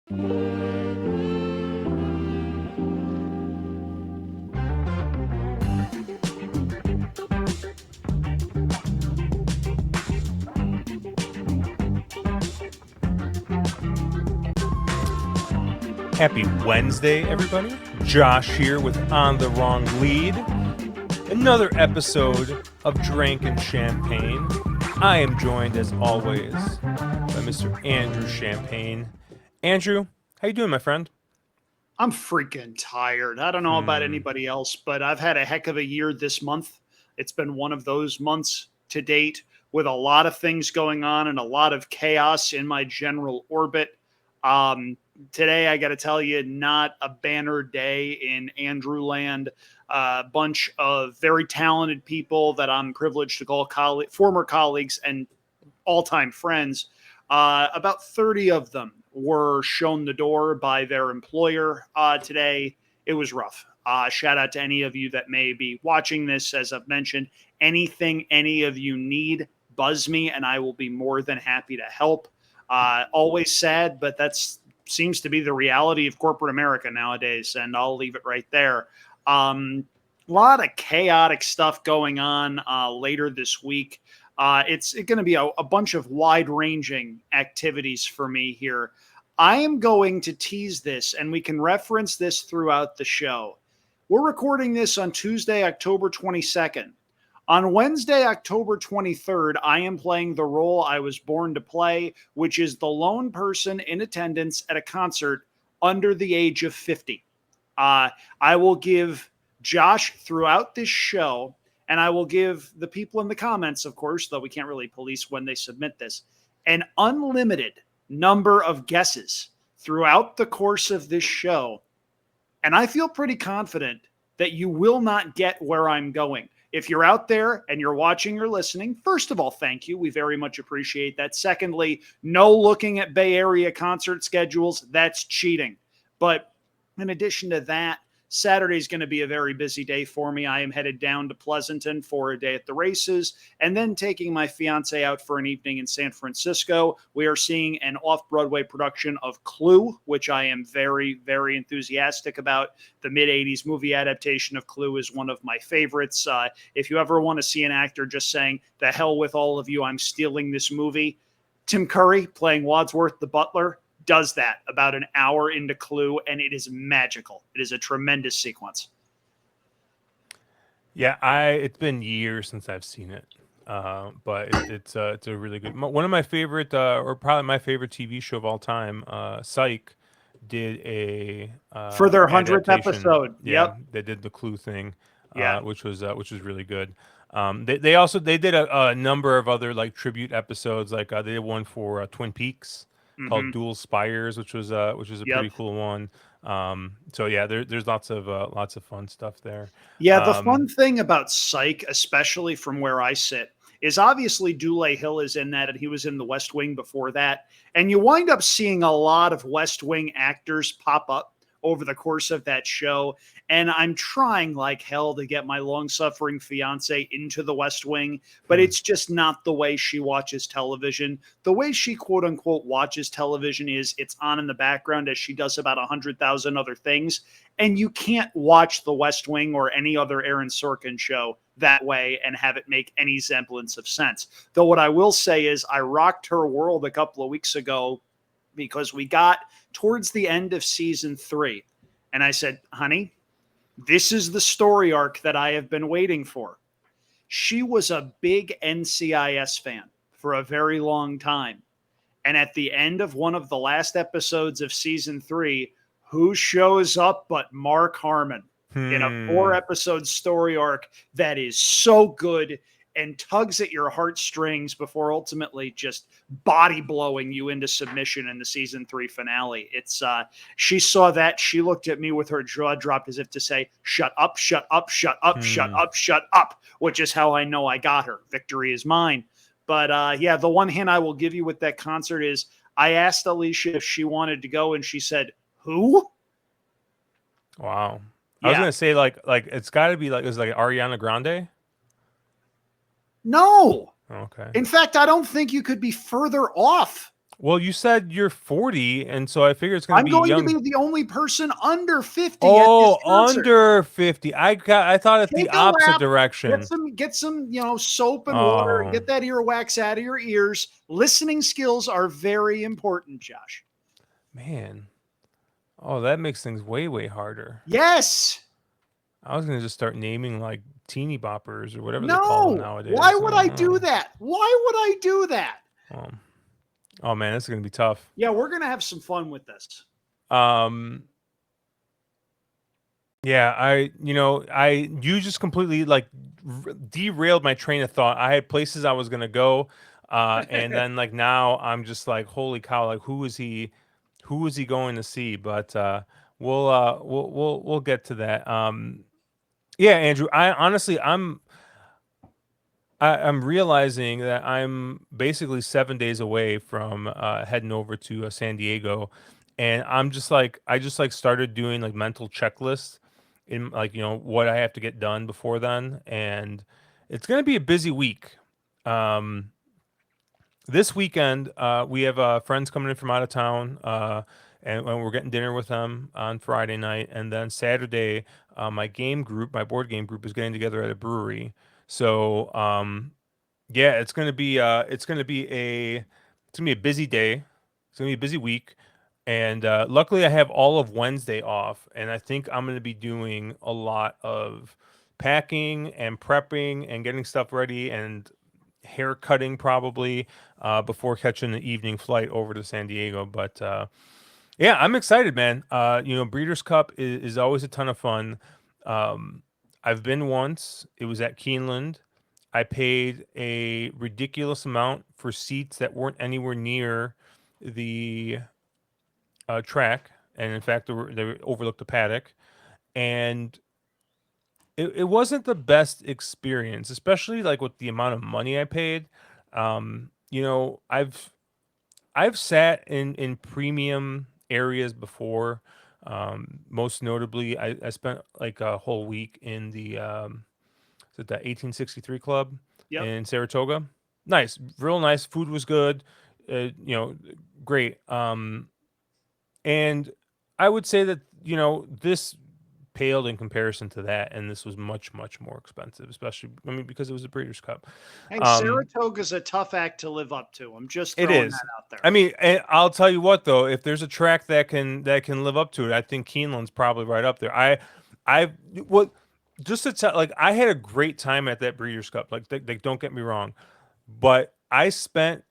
Happy Wednesday, everybody. Josh here with On the Wrong Lead. Another episode of Drinking Champagne. I am joined, as always, by Mr. Andrew Champagne. Andrew, how you doing, my friend? I'm freaking tired. I don't know about anybody else, but I've had a heck of a year this month. It's been one of those months to date with a lot of things going on and a lot of chaos in my general orbit. Today, I got to tell you, not a banner day in Andrew land. A bunch of very talented people that I'm privileged to call former colleagues and all-time friends. About 30 of them were shown the door by their employer today. It was rough. Shout out to any of you that may be watching this. As I've mentioned, anything any of you need, buzz me, and I will be more than happy to help. Always sad, but that's seems to be the reality of corporate America nowadays, and I'll leave it right there. A lot of chaotic stuff going on later this week. It's going to be a bunch of wide-ranging activities for me here. I am going to tease this, and we can reference this throughout the show. We're recording this on Tuesday, October 22nd. On Wednesday, October 23rd, I am playing the role I was born to play, which is the lone person in attendance at a concert under the age of 50. I will give Josh throughout this show, and I will give the people in the comments, of course, though we can't really police when they submit this, an unlimited number of guesses throughout the course of this show. And I feel pretty confident that you will not get where I'm going. If you're out there and you're watching or listening, first of all, thank you. We very much appreciate that. Secondly, no looking at Bay Area concert schedules. That's cheating. But in addition to that, Saturday is going to be a very busy day for me. I am headed down to Pleasanton for a day at the races and then taking my fiance out for an evening in San Francisco. We are seeing an off-Broadway production of Clue, which I am very, very enthusiastic about. The mid-'80s movie adaptation of Clue is one of my favorites. If you ever want to see an actor just saying, "The hell with all of you, I'm stealing this movie," Tim Curry playing Wadsworth the butler does that about an hour into Clue, and it is magical. It is a tremendous sequence. Yeah, it's been years since I've seen it, but it's a really good one of my favorite, or probably my favorite TV show of all time. Psych did a for their 100th episode. Yeah, Yep, they did the Clue thing, yeah, which was really good. They also did a number of other like tribute episodes, like they did one for Twin Peaks called Dual Spires, which was a pretty cool one. So yeah, there's lots of fun stuff there. Yeah, the fun thing about Psych, especially from where I sit, is obviously Dule Hill is in that, and he was in the West Wing before that. And you wind up seeing a lot of West Wing actors pop up over the course of that show. And I'm trying like hell to get my long-suffering fiance into the West Wing, but it's just not the way she watches television. The way she, quote-unquote, watches television is it's on in the background as she does about 100,000 other things. And you can't watch the West Wing or any other Aaron Sorkin show that way and have it make any semblance of sense. Though what I will say is I rocked her world a couple of weeks ago because we got towards the end of season 3. And I said, honey, this is the story arc that I have been waiting for. She was a big NCIS fan for a very long time. And at the end of one of the last episodes of season 3, who shows up but Mark Harmon in a 4-episode story arc that is so good and tugs at your heartstrings before ultimately just body blowing you into submission in the season 3 finale. It's she saw that, she looked at me with her jaw dropped as if to say, shut up, shut up, shut up, shut up, shut up, which is how I know I got her. Victory is mine. But yeah, the one hint I will give you with that concert is I asked Alicia if she wanted to go and she said, who? Wow. I was going to say like it's got to be like, it was like Ariana Grande. No. Okay. In fact, I don't think you could be further off Well, you said you're 40, and so I figure it's going to I'm be going to young. be the only person under 50 at this Oh, concert. under 50. I thought it the Take a opposite lap, direction. get some, soap and water, Oh, get that earwax out of your ears. Listening skills are very important, Josh. man. Oh, that makes things way, way harder. Yes. I was going to just start naming like teeny boppers or whatever they call them No. Why nowadays. would I do that? Why would I do that? Oh, oh man, this is going to be tough. Yeah, we're going to have some fun with this. Um, Yeah, you just completely like derailed my train of thought. I had places I was gonna go, and then like now I'm just like, holy cow! Like who is he going to see? But we'll get to that. Yeah, Andrew. I'm realizing that I'm basically 7 days away from heading over to San Diego, and I just like started doing like mental checklists in like what I have to get done before then, and it's gonna be a busy week. Um, this weekend, we have friends coming in from out of town, and we're getting dinner with them on Friday night, and then Saturday, my board game group, is getting together at a brewery. So yeah, it's gonna be a busy day. It's gonna be a busy week, and luckily I have all of Wednesday off, and I think I'm gonna be doing a lot of packing and prepping and getting stuff ready and hair cutting probably before catching the evening flight over to San Diego. But yeah, I'm excited, man. Breeders' Cup is always a ton of fun. Um, I've been once. It was at Keeneland. I paid a ridiculous amount for seats that weren't anywhere near the track, and in fact, they overlooked the paddock. And it wasn't the best experience, especially like with the amount of money I paid. I've sat in premium areas before. Most notably, I spent like a whole week in the 1863 Club Yep. in Saratoga. Nice, real nice. Food was good. Great. And I would say that this paled in comparison to that, and this was much much more expensive, especially because it was a Breeders' Cup. Hey, Um, Saratoga's a tough act to live up to. I'm just It throwing that is. out there. I mean, and I'll tell you what though, if there's a track that can live up to it, I think Keeneland's probably right up there. I what just to tell, like I had a great time at that Breeders' Cup. Like, don't get me wrong, but I spent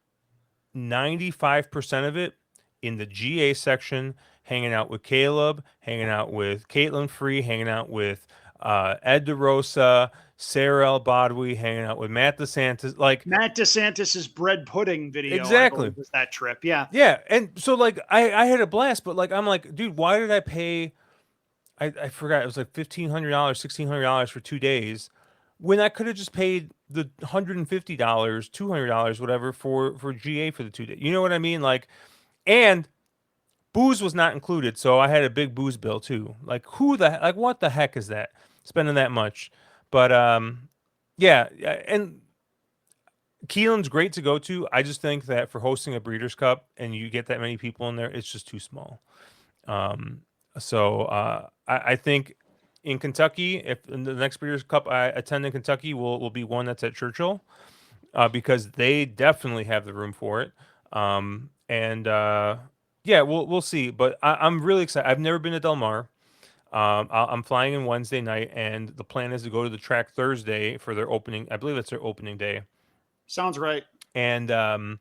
95% of it in the GA section, hanging out with Caleb, hanging out with Caitlin Free, hanging out with Ed DeRosa, Sarah El Badwi, hanging out with Matt DeSantis. Like, Matt DeSantis's bread pudding video, I exactly. believe, was that trip. Yeah. Yeah, and so like I had a blast, but like I'm like, dude, why did I pay? I forgot, it was like $1,500, $1,600 for 2 days, when I could have just paid the $150, $200, whatever for GA for the 2 days. You know what I mean? Like, and booze was not included, so I had a big booze bill too. Like, what the heck is that? Spending that much, but yeah, and Keelan's great to go to. I just think that for hosting a Breeders' Cup and you get that many people in there, it's just too small. Um, I think in Kentucky, if in the next Breeders' Cup I attend in Kentucky, will be one that's at Churchill, because they definitely have the room for it. And yeah, we'll see. But I'm really excited. I've never been to Del Mar. I'm flying in Wednesday night, and the plan is to go to the track Thursday for their opening. I believe it's their opening day. Sounds right. And So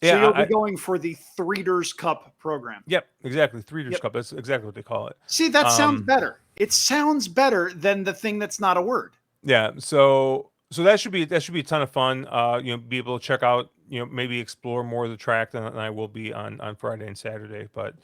yeah, you'll be going for the Breeders' Cup program. yep, exactly. Three Readers Yep. Cup. That's exactly what they call it. See, that sounds Um, better. It sounds better than the thing that's not a word. yeah. So that should be a ton of fun. Be able to check out, maybe explore more of the track than I will be on Friday and Saturday. But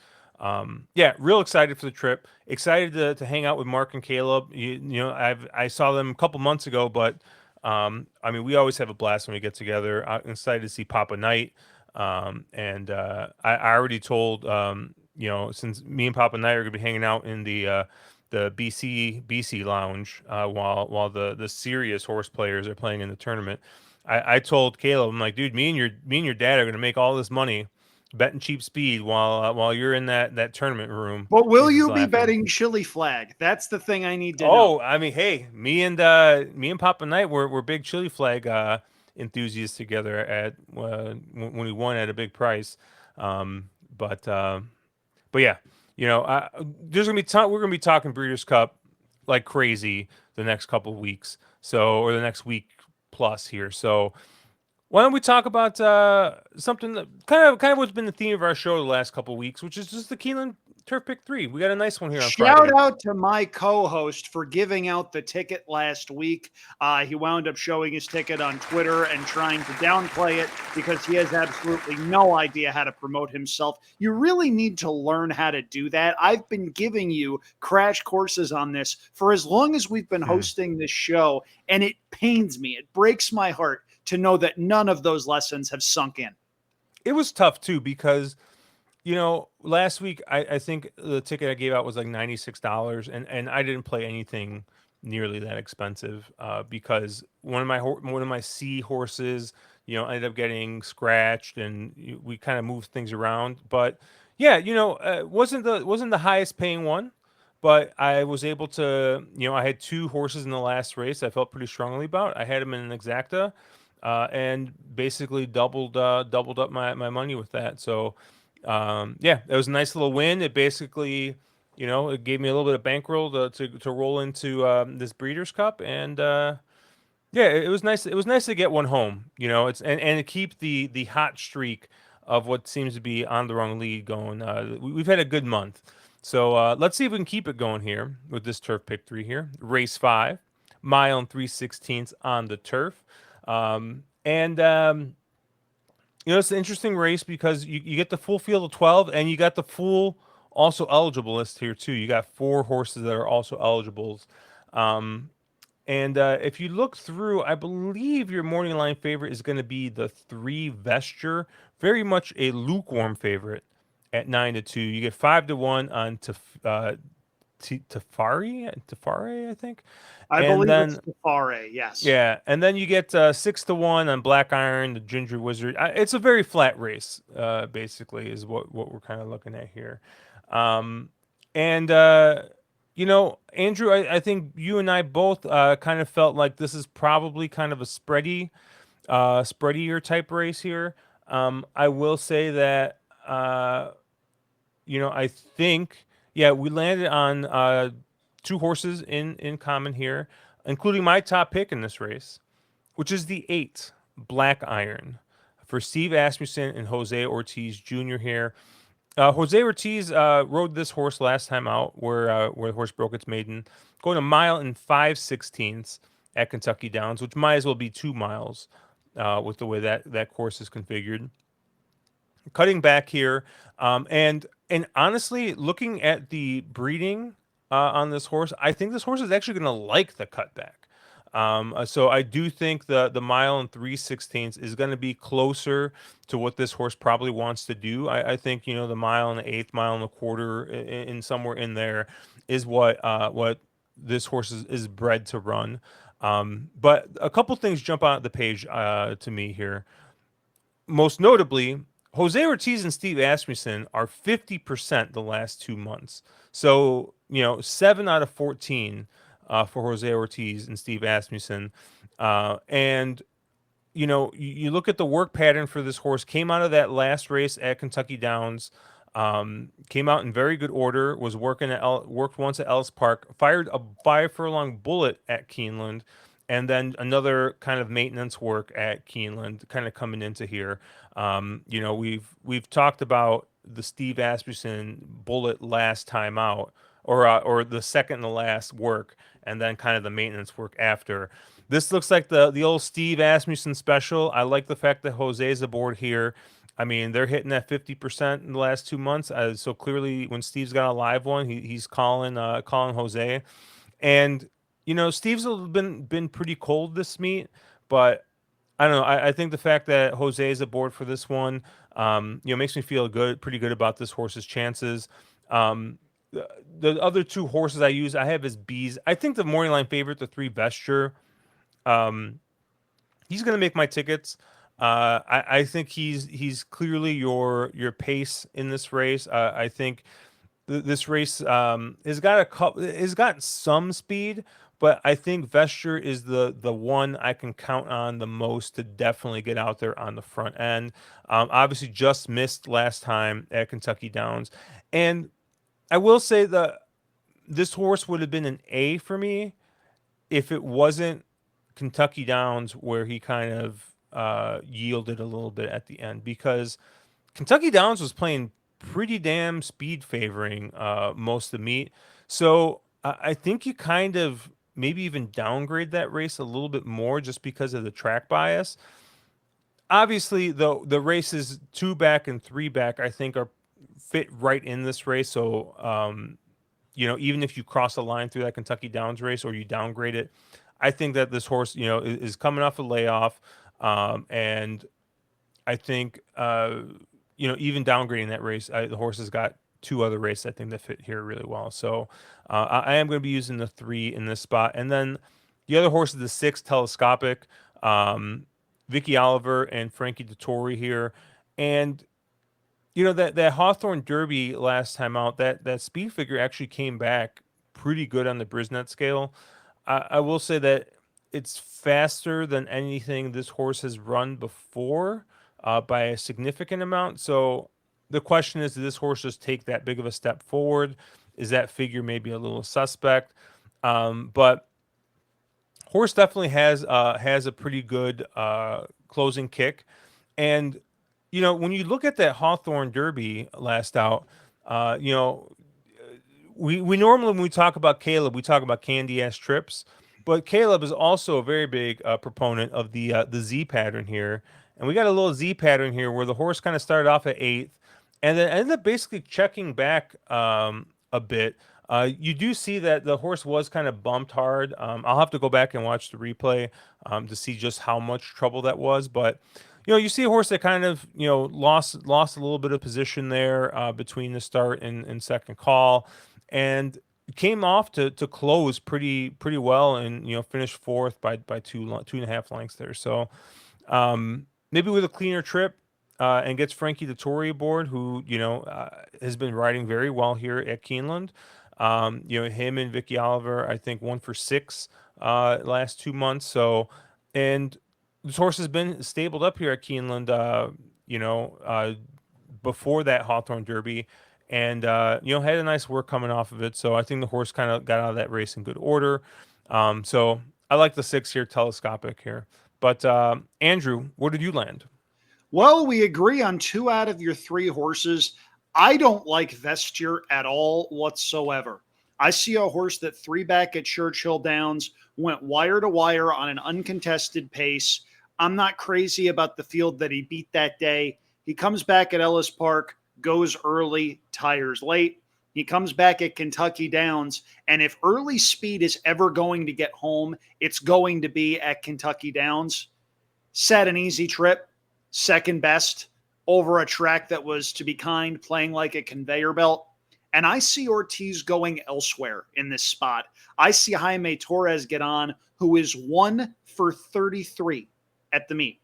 yeah, real excited for the trip. Excited to hang out with Mark and Caleb. I saw them a couple months ago, but I mean, we always have a blast when we get together. I'm excited to see Papa Knight. And I already told, since me and Papa Knight are gonna be hanging out in the BC lounge, while the serious horse players are playing in the tournament. I told Caleb, I'm like, dude, me and your dad are gonna make all this money, betting cheap speed while you're in that tournament room. But will He's just you be laughing. betting Chili Flag? That's the thing I need to know. Oh, I mean, hey, me and Papa Knight were big chili flag enthusiasts together at when we won at a big price. Um, but uh, but yeah, there's gonna be we're gonna be talking Breeders' Cup like crazy the next couple of weeks. So or the next week plus here. So why don't we talk about something that kind of what's been the theme of our show the last couple of weeks, which is just the Keeneland Turf Pick 3. We got a nice one here on Shout Friday. out to my co-host for giving out the ticket last week. He wound up showing his ticket on Twitter and trying to downplay it because he has absolutely no idea how to promote himself. You really need to learn how to do that. I've been giving you crash courses on this for as long as we've been hosting this show, and it pains me. It breaks my heart to know that none of those lessons have sunk in. It was tough too because last week I think the ticket I gave out was like $96, and I didn't play anything nearly that expensive because one of my C horses, ended up getting scratched, and we kind of moved things around. But yeah, wasn't the highest paying one, but I was able to, I had two horses in the last race I felt pretty strongly about. I had them in an exacta, and basically doubled up my money with that. So yeah, it was a nice little win. It basically, it gave me a little bit of bankroll to roll into this Breeders' Cup, and yeah, it was nice. It was nice to get one home. It's and to keep the hot streak of what seems to be on the wrong lead going. We've had a good month, so let's see if we can keep it going here with this turf pick 3 here. Race 5, mile and 3/16 on the turf, and it's an interesting race because you get the full field of 12, and you got the full also eligible list here too. You got 4 horses that are also eligibles. Um, and if you look through, I believe your morning line favorite is going to be the 3 Vesture, very much a lukewarm favorite at 9-2. You get 5-1 on Tafari, I think, I and believe it's then Safari, yes. yeah, and then you get 6-1 on Black Iron, the Ginger Wizard. It's a very flat race, basically, is what we're kind of looking at here. Um, and Andrew, I think you and I both kind of felt like this is probably kind of a spreadier type race here. I will say that I think yeah, we landed on 2 horses in common here, including my top pick in this race, which is the 8 Black Iron for Steve Asmussen and Jose Ortiz Jr. here. Jose Ortiz rode this horse last time out, where the horse broke its maiden, going a mile and 5/16 at Kentucky Downs, which might as well be 2 miles with the way that course is configured. Cutting back here, and honestly, looking at the breeding on this horse, I think this horse is actually going to like the cutback. So I do think the mile and 3/16 is going to be closer to what this horse probably wants to do. I think the mile and the eighth, mile and a quarter, in somewhere in there, is what this horse is bred to run. But a couple things jump out the page to me here. Most notably, Jose Ortiz and Steve Asmussen are 50% the last 2 months. So, 7 out of 14 for Jose Ortiz and Steve Asmussen. And, you look at the work pattern for this horse, came out of that last race at Kentucky Downs, came out in very good order, was worked once at Ellis Park, fired a 5 furlong bullet at Keeneland, and then another kind of maintenance work at Keeneland, kind of coming into here. We've talked about the Steve Asmussen bullet last time out, or the second to last work, and then kind of the maintenance work after. This looks like the old Steve Asmussen special. I like the fact that Jose's aboard here. I mean, they're hitting that 50% in the last 2 months. So clearly, when Steve's got a live one, he's calling Jose. And Steve's been pretty cold this meet, but I don't know. I think the fact that Jose is aboard for this one, makes me feel pretty good about this horse's chances. The other 2 horses I have as B's. I think the morning line favorite, the 3 Vesture, he's going to make my tickets. I think he's clearly your pace in this race. I think this race has got some speed, but I think Vesture is the one I can count on the most to definitely get out there on the front end. Obviously, just missed last time at Kentucky Downs, and I will say that this horse would have been an A for me if it wasn't Kentucky Downs where he kind of yielded a little bit at the end, because Kentucky Downs was playing pretty damn speed favoring most of the meet. So I think you kind of maybe even downgrade that race a little bit more just because of the track bias. Obviously, the races 2 back and 3 back, I think, are fit right in this race. So even if you cross a line through that Kentucky Downs race or you downgrade it, I think that this horse, is coming off a layoff, and I think even downgrading that race, the horse has got 2 other races I think that fit here really well. So I am going to be using the 3 in this spot, and then the other horse is the 6 Telescopic, Vicky Oliver and Frankie Dettori here, and that Hawthorne Derby last time out, that speed figure actually came back pretty good on the Brisnet scale. I will say that it's faster than anything this horse has run before, by a significant amount. So the question is, did this horse just take that big of a step forward? Is that figure maybe a little suspect? But horse definitely has a pretty good closing kick, and when you look at that Hawthorne Derby last out, we normally, when we talk about Caleb, we talk about candy ass trips, but Caleb is also a very big proponent of the Z pattern here, and we got a little Z pattern here where the horse kind of started off at eighth, and then ended up basically checking back a bit. You do see that the horse was kind of bumped hard. I'll have to go back and watch the replay to see just how much trouble that was, but you see a horse that kind of lost a little bit of position there between the start and second call, and came off to close pretty well, and finished fourth by 2.5 lengths there. So maybe with a cleaner trip, and gets Frankie Dettori aboard, who has been riding very well here at Keeneland. Him and Vicky Oliver, I think 1 for 6 last 2 months. So, and this horse has been stabled up here at Keeneland, before that Hawthorne Derby, and had a nice work coming off of it. So I think the horse kind of got out of that race in good order. So I like the 6 here, Telescopic here. But Andrew, where did you land? Well, we agree on 2 out of your 3 horses. I don't like Vesture at all whatsoever. I see a horse that 3 back at Churchill Downs went wire to wire on an uncontested pace. I'm not crazy about the field that he beat that day. He comes back at Ellis Park, goes early, tires late. He comes back at Kentucky Downs, and if early speed is ever going to get home, it's going to be at Kentucky Downs. Set an easy trip, second best, over a track that was, to be kind, playing like a conveyor belt. And I see Ortiz going elsewhere in this spot. I see Jaime Torres get on, who is 1 for 33 at the meet.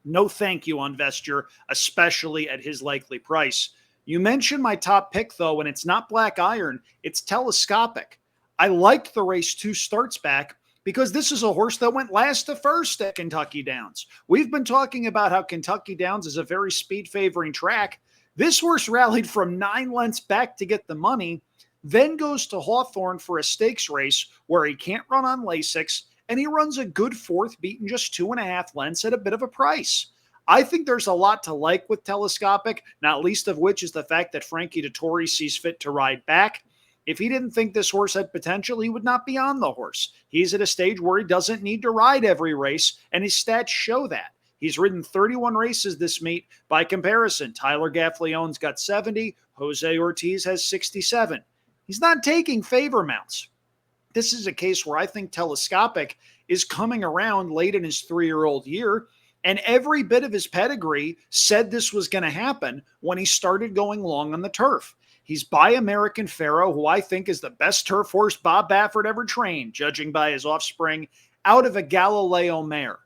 No thank you on Vesture, especially at his likely price. You mentioned my top pick, though, and it's not Black Iron, it's Telescopic. I liked the race 2 starts back because this is a horse that went last to first at Kentucky Downs. We've been talking about how Kentucky Downs is a very speed-favoring track. This horse rallied from 9 lengths back to get the money, then goes to Hawthorne for a stakes race where he can't run on Lasix, and he runs a good fourth, beaten just 2.5 lengths at a bit of a price. I think there's a lot to like with Telescopic, not least of which is the fact that Frankie Dettori sees fit to ride back. If he didn't think this horse had potential, he would not be on the horse. He's at a stage where he doesn't need to ride every race, and his stats show that. He's ridden 31 races this meet. By comparison, Tyler Gaffleone's got 70, Jose Ortiz has 67. He's not taking favor mounts. This is a case where I think Telescopic is coming around late in his 3-year-old year, and every bit of his pedigree said this was going to happen when he started going long on the turf. He's by American Pharaoh, who I think is the best turf horse Bob Baffert ever trained, judging by his offspring, out of a Galileo mare.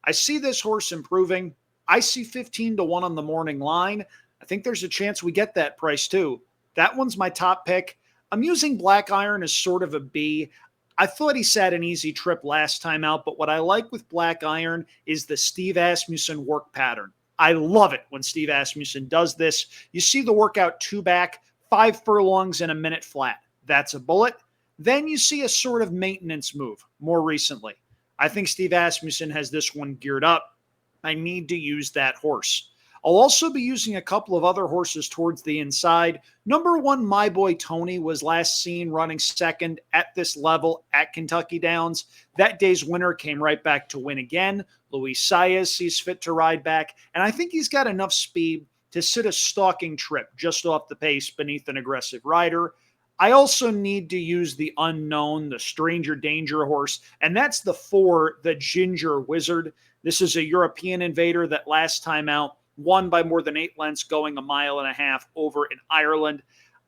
I see this horse improving. I see 15 to 1 on the morning line. I think there's a chance we get that price too. That one's my top pick. I'm using Black Iron as sort of a B. I thought he sat an easy trip last time out, but what I like with Black Iron is the Steve Asmussen work pattern. I love it when Steve Asmussen does this. You see the workout 2 back, 5 furlongs in a minute flat. That's a bullet. Then you see a sort of maintenance move more recently. I think Steve Asmussen has this one geared up. I need to use that horse. I'll also be using a couple of other horses towards the inside. Number 1, My Boy Tony, was last seen running second at this level at Kentucky Downs. That day's winner came right back to win again. Luis Saez sees fit to ride back, and I think he's got enough speed to sit a stalking trip just off the pace beneath an aggressive rider. I also need to use the unknown, the Stranger Danger horse, and that's the 4, the Ginger Wizard. This is a European invader that last time out won by more than 8 lengths, going 1.5 miles over in Ireland.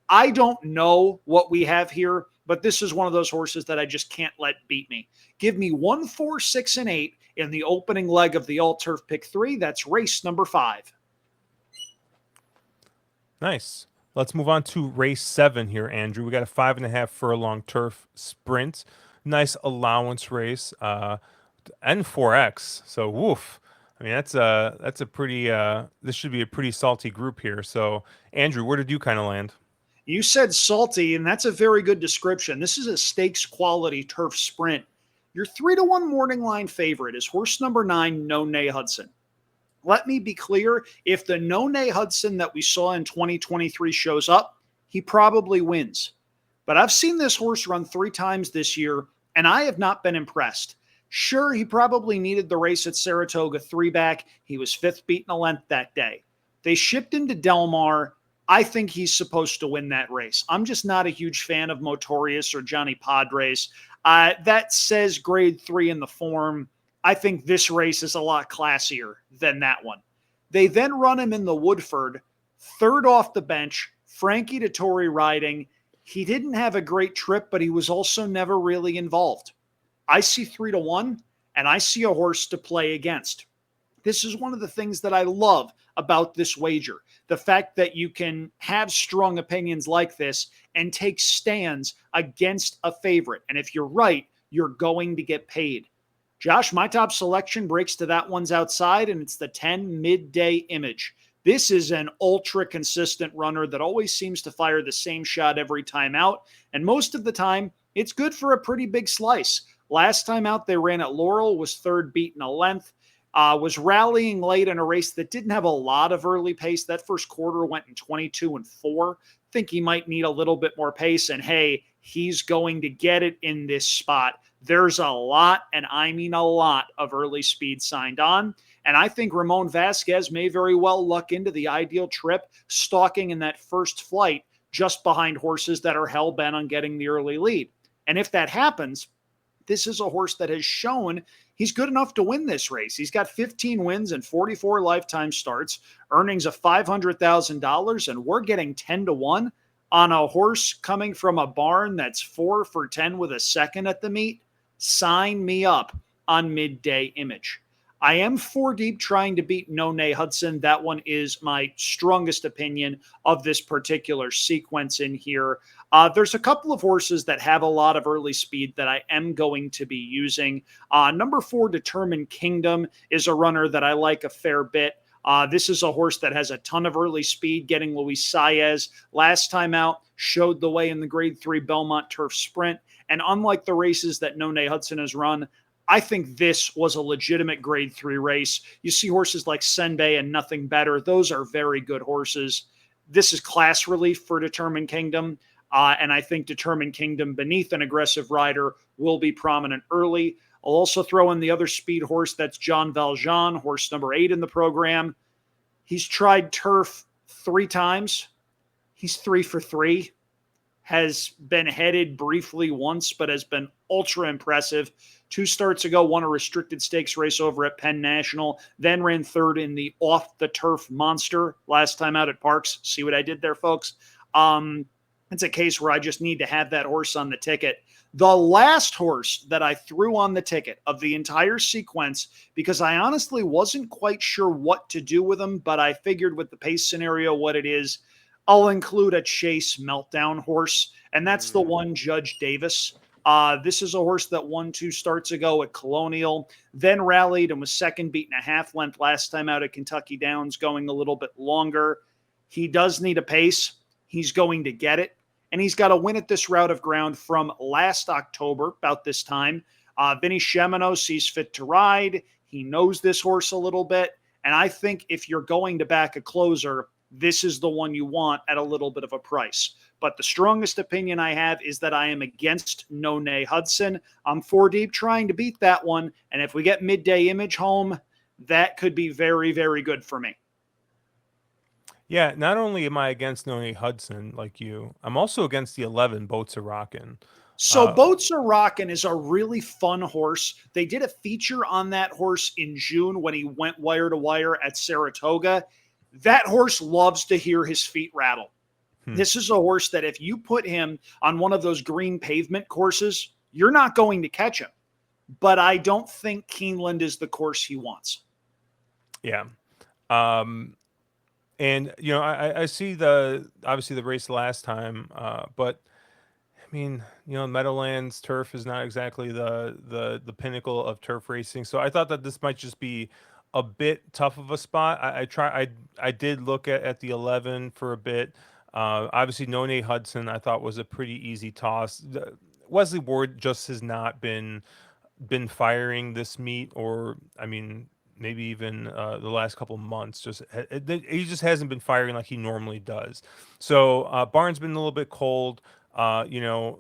I don't know what we have here, but this is one of those horses that I just can't let beat me. Give me 1, 4, 6, and 8 in the opening leg of the all-turf pick 3. That's race number 5. Nice. Let's move on to race 7 here, Andrew. We got a 5.5 furlong turf sprint. Nice allowance race. And 4X. So woof. I mean, that's a pretty this should be a pretty salty group here. So Andrew, where did you kind of land? You said salty, and that's a very good description. This is a stakes quality turf sprint. Your 3 to 1 morning line favorite is horse number 9, No Nay Hudson. Let me be clear, if the No Nay Hudson that we saw in 2023 shows up, he probably wins. But I've seen this horse run 3 times this year, and I have not been impressed. Sure, he probably needed the race at Saratoga 3 back. He was 5th beaten a length that day. They shipped him to Del Mar. I think he's supposed to win that race. I'm just not a huge fan of Motorius or Johnny Padres. That says grade 3 in the form. I think this race is a lot classier than that one. They then run him in the Woodford, 3rd off the bench, Frankie Dettori riding. He didn't have a great trip, but he was also never really involved. I see 3 to 1, and I see a horse to play against. This is one of the things that I love about this wager. The fact that you can have strong opinions like this and take stands against a favorite. And if you're right, you're going to get paid. Josh, my top selection breaks to that one's outside, and it's the 10 Midday Image. This is an ultra consistent runner that always seems to fire the same shot every time out. And most of the time, it's good for a pretty big slice. Last time out, they ran at Laurel, was 3rd beaten a length, was rallying late in a race that didn't have a lot of early pace. That first quarter went in 22 and 4. Think he might need a little bit more pace, and hey, he's going to get it in this spot. There's a lot, and I mean a lot, of early speed signed on. And I think Ramon Vasquez may very well luck into the ideal trip, stalking in that first flight just behind horses that are hell-bent on getting the early lead. And if that happens, this is a horse that has shown he's good enough to win this race. He's got 15 wins and 44 lifetime starts, earnings of $500,000, and we're getting 10 to 1 on a horse coming from a barn that's 4 for 10 with a second at the meet. Sign me up on Midday Image. I am 4 deep trying to beat No Nay Hudson. That one is my strongest opinion of this particular sequence in here. There's a couple of horses that have a lot of early speed that I am going to be using. Number 4, Determined Kingdom, is a runner that I like a fair bit. This is a horse that has a ton of early speed, getting Luis Saez last time out, showed the way in the grade 3 Belmont Turf Sprint. And unlike the races that No Nay Hudson has run, I think this was a legitimate grade 3 race. You see horses like Senbei and Nothing Better. Those are very good horses. This is class relief for Determined Kingdom. And I think Determined Kingdom beneath an aggressive rider will be prominent early. I'll also throw in the other speed horse. That's John Valjean, horse number 8 in the program. He's tried turf 3 times. He's 3 for 3. Has been headed briefly once, but has been ultra impressive. 2 starts ago, won a restricted stakes race over at Penn National, then ran 3rd in the off the turf monster last time out at Parks. See what I did there, folks? It's a case where I just need to have that horse on the ticket. The last horse that I threw on the ticket of the entire sequence, because I honestly wasn't quite sure what to do with him, but I figured with the pace scenario, what it is, I'll include a chase meltdown horse, and that's the one Judge Davis. This is a horse that won 2 starts ago at Colonial, then rallied and was second, beaten a half length last time out at Kentucky Downs, going a little bit longer. He does need a pace. He's going to get it. And he's got a win at this route of ground from last October, about this time. Vinny Shemino sees fit to ride. He knows this horse a little bit. And I think if you're going to back a closer, this is the one you want at a little bit of a price. But the strongest opinion I have is that I am against No Nay Hudson. I'm 4 deep trying to beat that one. And if we get Midday Image home, that could be very, very good for me. Yeah, not only am I against Noni Hudson like you, I'm also against the 11 Boats Are Rockin'. So Boats Are Rockin' is a really fun horse. They did a feature on that horse in June when he went wire to wire at Saratoga. That horse loves to hear his feet rattle. This is a horse that if you put him on one of those green pavement courses, you're not going to catch him. But I don't think Keeneland is the course he wants. Yeah. And I see obviously the race last time, but I mean, Meadowlands turf is not exactly the pinnacle of turf racing. So I thought that this might just be a bit tough of a spot. I did look at the 11 for a bit. Obviously, Noni Hudson I thought was a pretty easy toss. Wesley Ward just has not been firing this meet, or I mean, maybe even the last couple months. He just hasn't been firing like he normally does. So Barnes been a little bit cold. The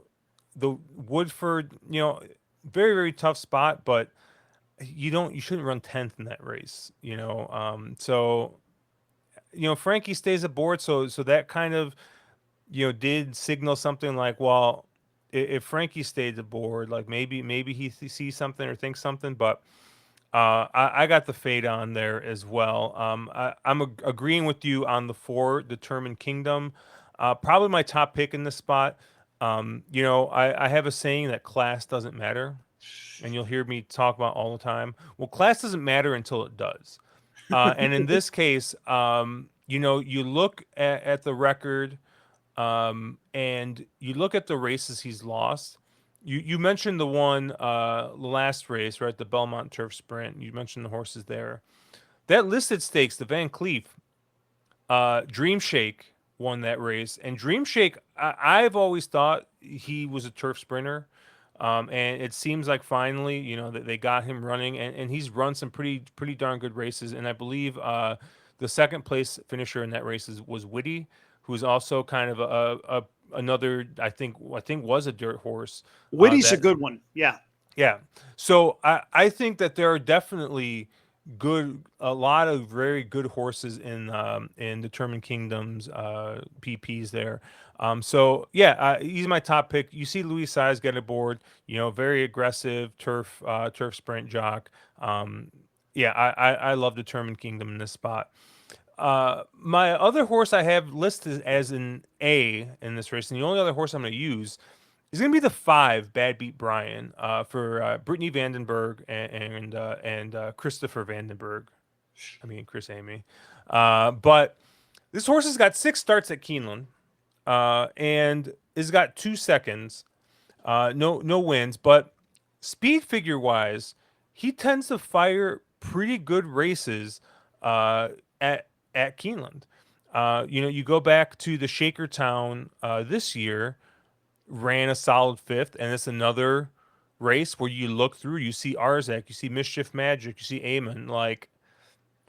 Woodford, very very tough spot, but you shouldn't run 10th in that race. So Frankie stays aboard, so that kind of did signal something like, well, if Frankie stayed aboard, like maybe he sees something or thinks something, but I got the fade on there as well. I'm agreeing with you on the 4 Determined Kingdom. Probably my top pick in this spot. I have a saying that class doesn't matter, and you'll hear me talk about all the time. Well, class doesn't matter until it does. And in this case, you look at the record, and you look at the races he's lost. You mentioned the last race, right? The Belmont Turf Sprint. You mentioned the horses there. That listed stakes, the Van Cleef, Dream Shake won that race, and Dream Shake, I've always thought he was a turf sprinter, and it seems like finally, that they got him running, and he's run some pretty darn good races, and I believe the second place finisher in that race was Whitty, who's also kind of another I think was a dirt horse. Whitty's a good one. Yeah. Yeah. So I think that there are definitely a lot of very good horses in Determined Kingdoms PPs there. So yeah, he's my top pick. You see Luis Saez get aboard, very aggressive turf sprint jock. Yeah, I love Determined Kingdom in this spot. My other horse I have listed as an A in this race, and the only other horse I'm going to use is going to be the 5 Bad Beat Brian for Brittany Vandenberg and Christopher Vandenberg. I mean Chris Amy. But this horse has got 6 starts at Keeneland, and has got 2 seconds, no wins, but speed figure wise, he tends to fire pretty good races at Keeneland. You go back to the Shakertown this year, ran a solid 5th, and it's another race where you look through, you see Arzak, you see Mischief Magic, you see Amon, like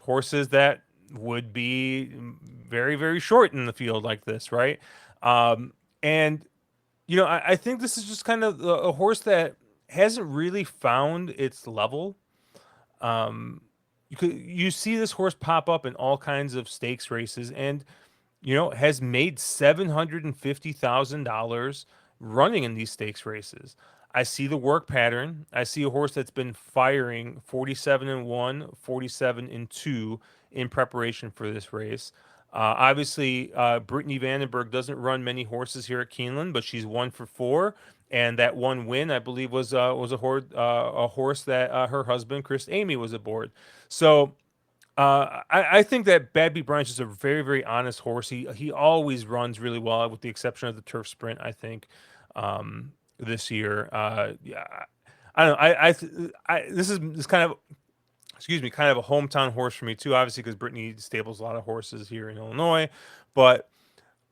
horses that would be very, very short in the field like this, right? And I think this is just kind of a horse that hasn't really found its level. You see this horse pop up in all kinds of stakes races, and has made $750,000 running in these stakes races. I see the work pattern. I see a horse that's been firing 47-1, 47-2 in preparation for this race. Obviously, Brittany Vandenberg doesn't run many horses here at Keeneland, but she's 1 for 4. And that one win, I believe, was a horse that her husband, Chris Amy, was aboard. So I think that Badby Branch is a very, very honest horse. He always runs really well, with the exception of the turf sprint, I think, this year. Yeah, I don't know. This kind of, excuse me, kind of a hometown horse for me too. Obviously, because Brittany stables a lot of horses here in Illinois, but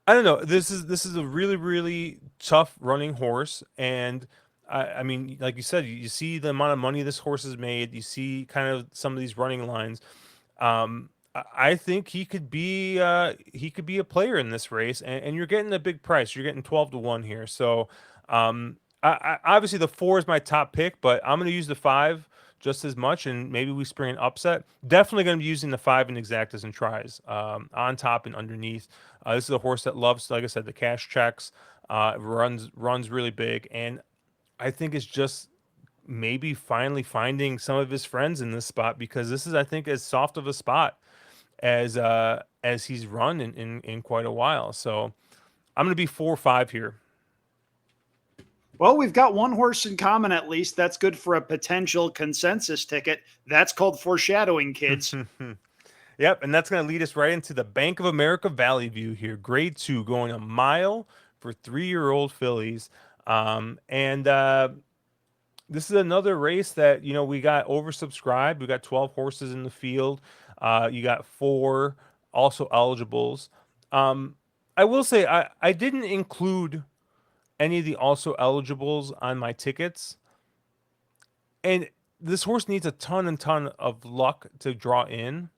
I don't know. This is a really, really tough running horse, and I mean, like you said, you see the amount of money this horse has made. You see kind of some of these running lines. I think he could be a player in this race, and you're getting a big price. You're getting 12 to 1 here. So obviously the 4 is my top pick, but I'm going to use the 5 just as much, and maybe we spring an upset. Definitely going to be using the 5 in exactas and tries, on top and underneath. This is a horse that loves, like I said, the cash checks. Runs really big, and I think it's just maybe finally finding some of his friends in this spot, because this is, I think, as soft of a spot as he's run in quite a while. So I'm gonna be 4 or 5 here. Well, we've got one horse in common at least. That's good for a potential consensus ticket. That's called foreshadowing, kids. Yep, and that's gonna lead us right into the Bank of America Valley View here, Grade 2, going a mile for 3-year-old fillies. And This is another race that, we got oversubscribed. We got 12 horses in the field. You got 4 also eligibles. I will say I didn't include any of the also eligibles on my tickets, and this horse needs a ton and ton of luck to draw in.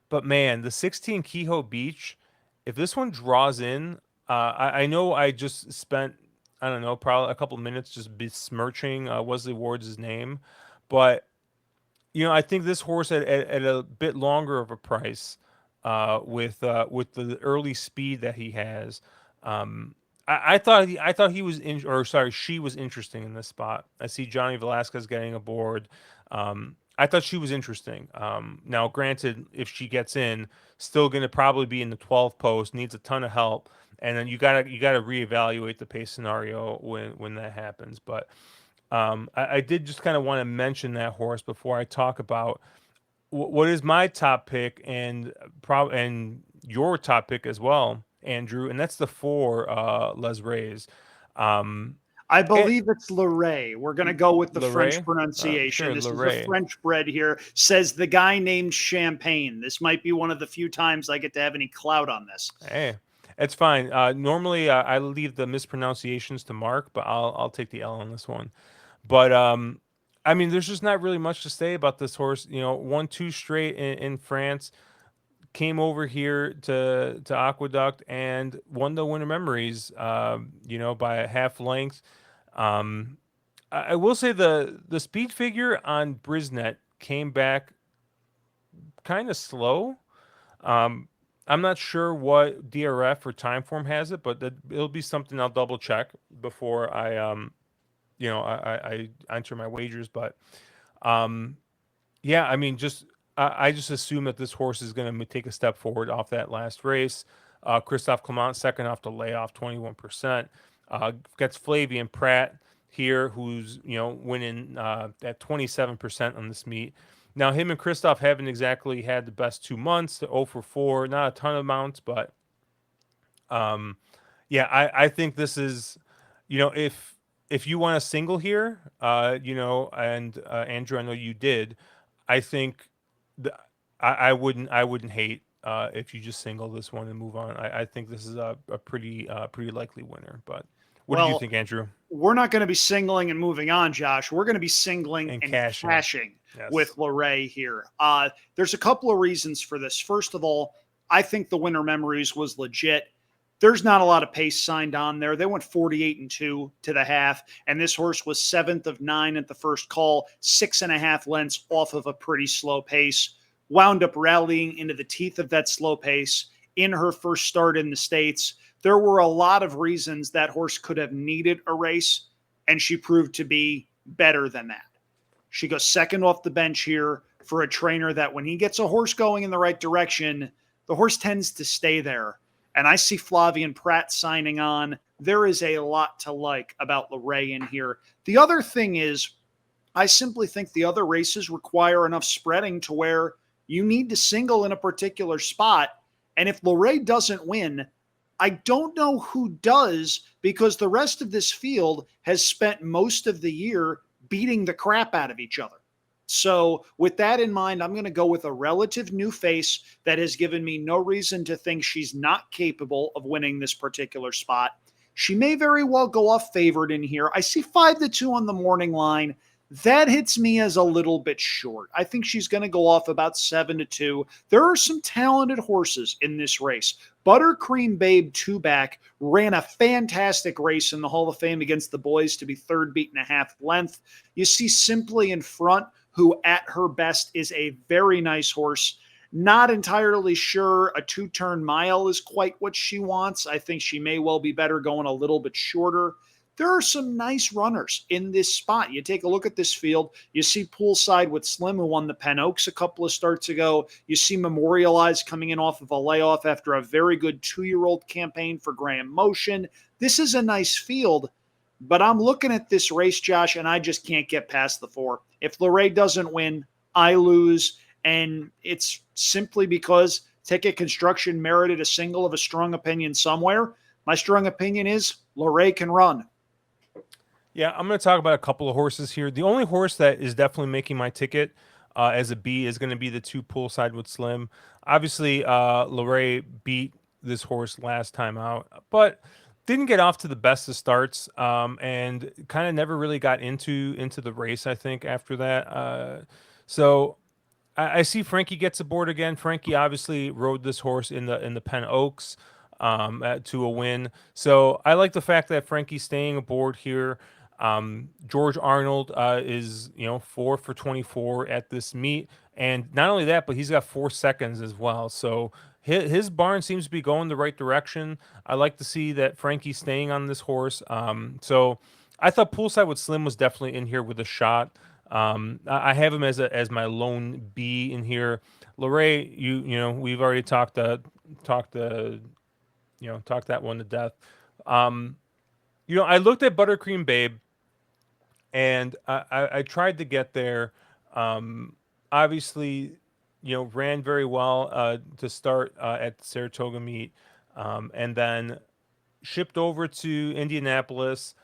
But man, the 16 Kehoe Beach, if this one draws in, I know I just spent, I don't know, probably a couple minutes just besmirching Wesley Ward's name, but I think this horse at a bit longer of a price, with the early speed that he has. I thought he was or sorry, she was interesting in this spot. I see Johnny Velasquez getting aboard. I thought she was interesting. Now, granted, if she gets in, still going to probably be in the 12 post, needs a ton of help, and then you gotta reevaluate the pace scenario when that happens. But I did just kind of want to mention that horse before I talk about what is my top pick, and your top pick as well, Andrew, and that's the 4 Les Rays. Um, I and believe it's Leray. We're going to go with the French Leray, pronunciation. sure, This is a Leray. French bred here, says the guy named Champagne. This might be one of the few times I get to have any clout on this. Hey, it's fine. Normally, I leave the mispronunciations to Mark, but I'll take the L on this one. But I mean, there's just not really much to say about this horse. Won 2 straight in France, came over here to Aqueduct and won the Winter Memories. By a half length. Um, I will say the speed figure on Brisnet came back kind of slow. Um, I'm not sure what DRF or Timeform has it, but it'll be something I'll double check before I enter my wagers. But um, yeah, I mean, I just assume that this horse is going to take a step forward off that last race. Christophe Clement second off the layoff, 21%. Gets Flavian Pratt here, who's winning at 27% on this meet. Now him and Christoph haven't exactly had the best 2 months. The 0 for 4, not a ton of amounts, but yeah, I think this is, if you want a single here, and Andrew, I know you did. I think the, I wouldn't hate if you just single this one and move on. I think this is a pretty likely winner. But what did you Well, think, Andrew? we're not going to be singling and moving on, Josh. We're going to be singling And and cashing. cashing with Yes. Leray here. There's a couple of reasons for this. First of all, I think the Winter Memories was legit. There's not a lot of pace signed on there. They went 48-2 to the half, and this horse was 7th of 9 at the first call, 6.5 lengths off of a pretty slow pace. Wound up rallying into the teeth of that slow pace in her first start in the States. There were a lot of reasons that horse could have needed a race, and she proved to be better than that. She goes second off the bench here for a trainer that when he gets a horse going in the right direction, the horse tends to stay there. And I see Flavian Pratt signing on. There is a lot to like about Luray in here. The other thing is, I simply think the other races require enough spreading to where you need to single in a particular spot. And if Luray doesn't win, I don't know who does, because the rest of this field has spent most of the year beating the crap out of each other. So, with that in mind, I'm going to go with a relative new face that has given me no reason to think she's not capable of winning this particular spot. She may very well go off favored in here. I see 5-2 on the morning line. That hits me as a little bit short. I think she's going to go off about 7-2. There are some talented horses in this race. Buttercream Babe two back ran a fantastic race in the Hall of Fame against the boys to be third beat and a half length. You see Simply in front, who at her best is a very nice horse. Not entirely sure a 2-turn mile is quite what she wants. I think she may well be better going a little bit shorter. There are some nice runners in this spot. You take a look at this field. You see Poolside with Slim, who won the Penn Oaks a couple of starts ago. You see Memorialize coming in off of a layoff after a very good 2-year-old campaign for Graham Motion. This is a nice field, but I'm looking at this race, Josh, and I just can't get past the 4. If Luray doesn't win, I lose, and it's simply because Ticket Construction merited a single of a strong opinion somewhere. My strong opinion is Luray can run. Yeah, I'm going to talk about a couple of horses here. The only horse that is definitely making my ticket as a B is going to be the 2 Poolside with Slim. Obviously, Luray beat this horse last time out, but didn't get off to the best of starts, and kind of never really got into the race, I think, after that. So I see Frankie gets aboard again. Frankie obviously rode this horse in the Penn Oaks to a win. So I like the fact that Frankie's staying aboard here. George Arnold is 4 for 24 at this meet, and not only that, but he's got 4 seconds as well. So his barn seems to be going the right direction. I like to see that Frankie's staying on this horse. So I thought Poolside with Slim was definitely in here with a shot. I have him as my lone B in here. Luray, we've already talked that one to death. I looked at Buttercream Babe, and I tried to get there. Obviously, ran very well to start at the Saratoga meet, and then shipped over to Indianapolis.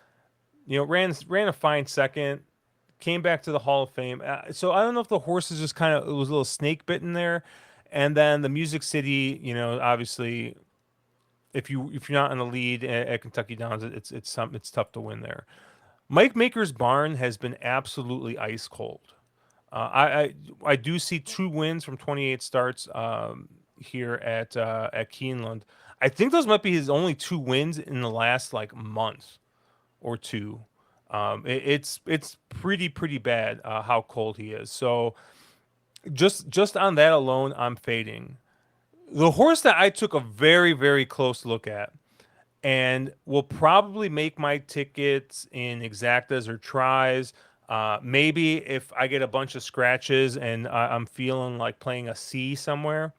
Ran a fine second, came back to the Hall of Fame. So I don't know if the horse is just it was a little snake bitten there, and then the Music City. Obviously, if you're not in the lead at Kentucky Downs, it's tough to win there. Mike Maker's barn has been absolutely ice cold. I do see 2 wins from 28 starts here at Keeneland. I think those might be his only 2 wins in the last month or 2. It's pretty bad how cold he is. So just on that alone, I'm fading. The horse that I took a very, very close look at and will probably make my tickets in exactas or tries. Maybe if I get a bunch of scratches and I'm feeling like playing a C somewhere.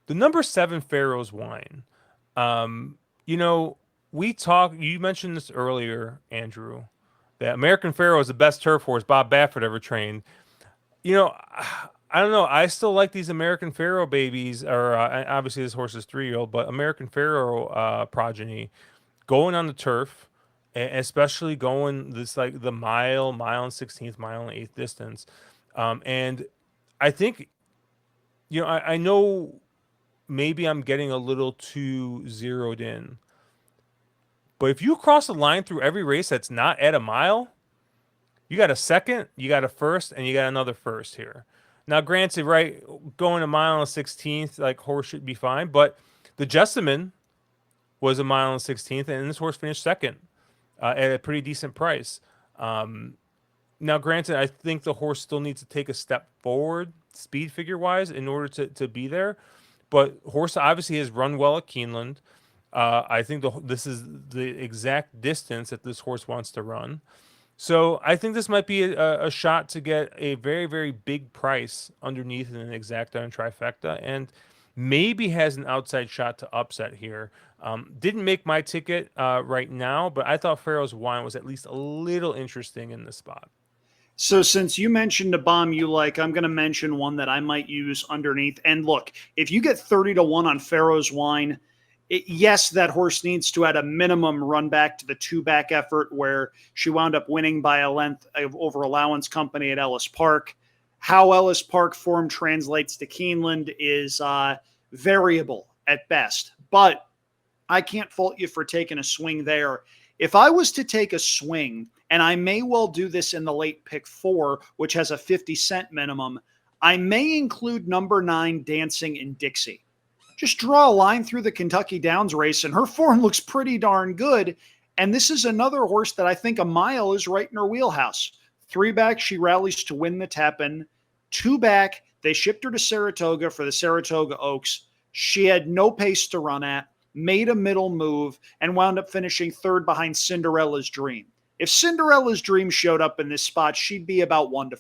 The number 7 Pharaoh's Wine. You mentioned this earlier, Andrew, that American Pharaoh is the best turf horse Bob Baffert ever trained. I don't know. I still like these American Pharaoh babies, or obviously this horse is 3-year-old, but American Pharaoh progeny going on the turf, especially going this the mile and 16th, mile and 8th distance. And I think, I know maybe I'm getting a little too zeroed in, but if you cross the line through every race that's not at a mile, you got a second, you got a first, and you got another first here. Now, granted, right, going a mile and 16th, horse should be fine, but the Jessamine was a mile and 16th, and this horse finished second at a pretty decent price. Now, granted, I think the horse still needs to take a step forward, speed figure-wise, in order to be there, but horse obviously has run well at Keeneland. I think this is the exact distance that this horse wants to run. So I think this might be a shot to get a very, very big price underneath in an exacta and trifecta. And maybe has an outside shot to upset here. Didn't make my ticket right now, but I thought Pharaoh's Wine was at least a little interesting in this spot. So since you mentioned a bomb you like, I'm going to mention one that I might use underneath. And look, if you get 30-1 on Pharaoh's Wine, yes, that horse needs to at a minimum run back to the 2-back effort where she wound up winning by a length over Allowance Company at Ellis Park. How Ellis Park form translates to Keeneland is variable at best, but I can't fault you for taking a swing there. If I was to take a swing, and I may well do this in the late pick 4, which has a 50-cent minimum, I may include number 9, Dancing in Dixie. Just draw a line through the Kentucky Downs race, and her form looks pretty darn good. And this is another horse that I think a mile is right in her wheelhouse. 3-back, she rallies to win the Tap-In. 2-back, they shipped her to Saratoga for the Saratoga Oaks. She had no pace to run at, made a middle move, and wound up finishing 3rd behind Cinderella's Dream. If Cinderella's Dream showed up in this spot, she'd be about 1-5.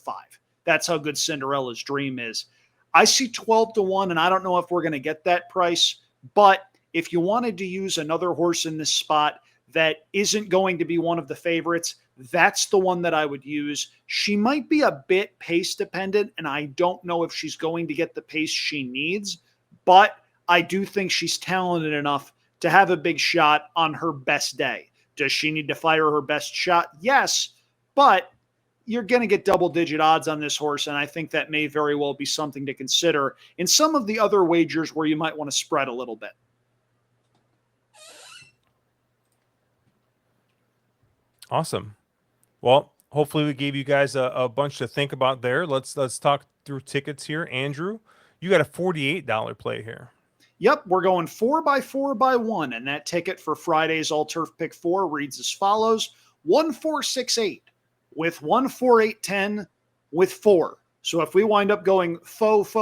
That's how good Cinderella's Dream is. I see 12-1, and I don't know if we're going to get that price, but if you wanted to use another horse in this spot that isn't going to be one of the favorites, that's the one that I would use. She might be a bit pace dependent, and I don't know if she's going to get the pace she needs, but I do think she's talented enough to have a big shot on her best day. Does she need to fire her best shot? Yes, but you're going to get double-digit odds on this horse, and I think that may very well be something to consider in some of the other wagers where you might want to spread a little bit. Awesome. Well, hopefully we gave you guys a bunch to think about there. Let's talk through tickets here. Andrew, you got a $48 play here. Yep, we're going 4x4x1, and that ticket for Friday's All Turf Pick 4 reads as follows: 1468 with 14810 with 4. So if we wind up going faux,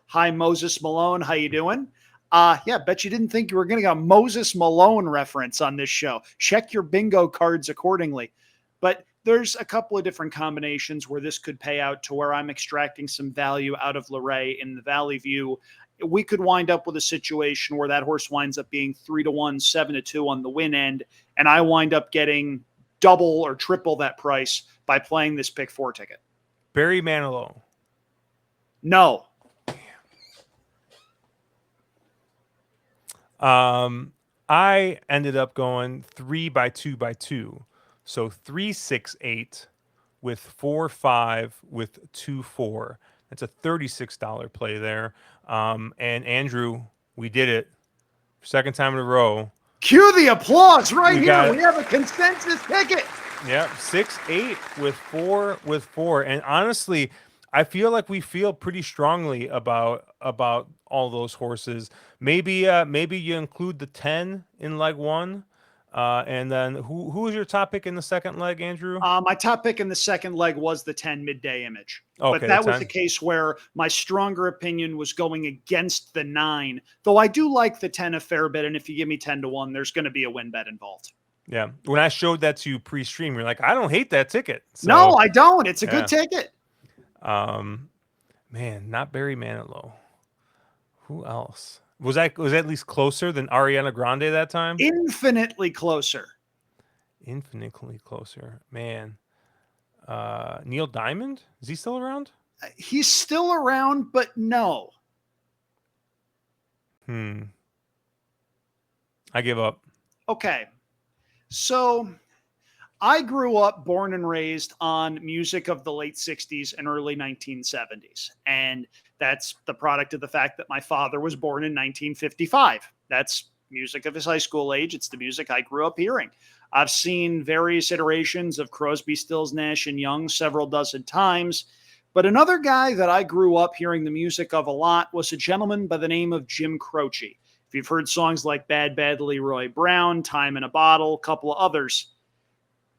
hi Moses Malone, how you doing? Yeah, bet you didn't think you were going to get a Moses Malone reference on this show. Check your bingo cards accordingly. But there's a couple of different combinations where this could pay out to where I'm extracting some value out of Luray in the Valley View. We could wind up with a situation where that horse winds up being 3-1, 7-2 on the win end, and I wind up getting double or triple that price by playing this pick 4 ticket. Barry Manilow. No. I ended up going 3x2x2. So 368 with 4-5 with 2-4. That's a $36 play there. And Andrew, we did it. Second time in a row. Cue the applause right here. We have a consensus ticket. Yep, 6-8 with 4. And honestly, I feel like we feel pretty strongly about all those horses. Maybe you include the 10 in leg 1. And then who was your top pick in the second leg, Andrew? My top pick in the second leg was the 10 Midday Image. Okay, but that was the case where my stronger opinion was going against the 9, though I do like the 10 a fair bit. And if you give me 10-1, there's going to be a win bet involved. Yeah. When I showed that to you pre-stream, you're like, I don't hate that ticket. So, no, I don't. It's a good ticket. Man, not Barry Manilow. Who else? Was that at least closer than Ariana Grande that time? Infinitely closer. Infinitely closer. Man. Neil Diamond? Is he still around? He's still around, but no. I give up. Okay. So I grew up born and raised on music of the late 60s and early 1970s. And that's the product of the fact that my father was born in 1955. That's music of his high school age. It's the music I grew up hearing. I've seen various iterations of Crosby, Stills, Nash and Young several dozen times. But another guy that I grew up hearing the music of a lot was a gentleman by the name of Jim Croce. If you've heard songs like Bad Bad Leroy Brown, Time in a Bottle, a couple of others.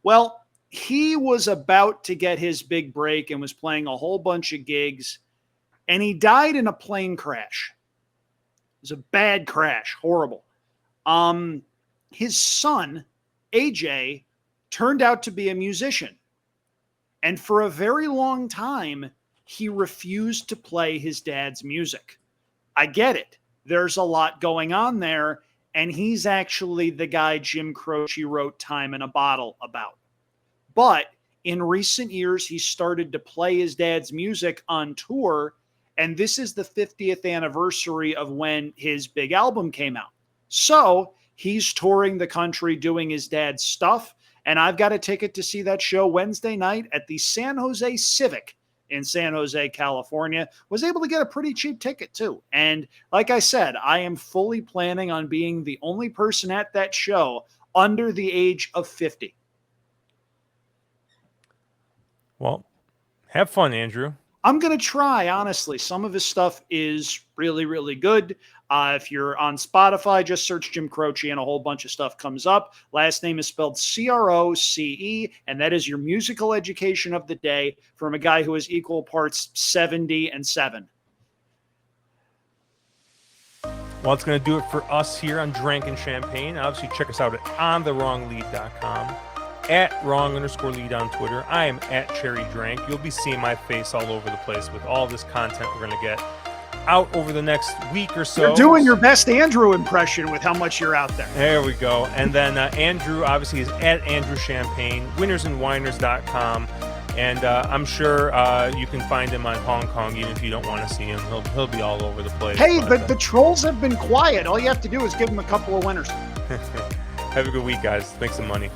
Well, he was about to get his big break and was playing a whole bunch of gigs, and he died in a plane crash. It was a bad crash, horrible. His son, AJ, turned out to be a musician, and for a very long time, he refused to play his dad's music. I get it. There's a lot going on there, and he's actually the guy Jim Croce wrote Time in a Bottle about. But in recent years, he started to play his dad's music on tour, and this is the 50th anniversary of when his big album came out. So he's touring the country doing his dad's stuff, and I've got a ticket to see that show Wednesday night at the San Jose Civic in San Jose, California. Was able to get a pretty cheap ticket too. And like I said, I am fully planning on being the only person at that show under the age of 50. Well, have fun, Andrew. I'm going to try, honestly. Some of his stuff is really, really good. If you're on Spotify, just search Jim Croce and a whole bunch of stuff comes up. Last name is spelled Croce, and that is your musical education of the day from a guy who is equal parts 70 and 7. Well, it's going to do it for us here on Drank and Champagne. Obviously, check us out at ontherwronglead.com. At @wrong_lead on Twitter. I am at Cherry Drank. You'll be seeing my face all over the place with all this content we're going to get out over the next week or so. You're doing your best Andrew impression with how much you're out there. There we go. And then Andrew, obviously, is at Andrew Champagne, winnersandwiners.com. And I'm sure you can find him on Hong Kong, even if you don't want to see him. He'll be all over the place. Hey, the trolls have been quiet. All you have to do is give him a couple of winners. Have a good week, guys. Make some money.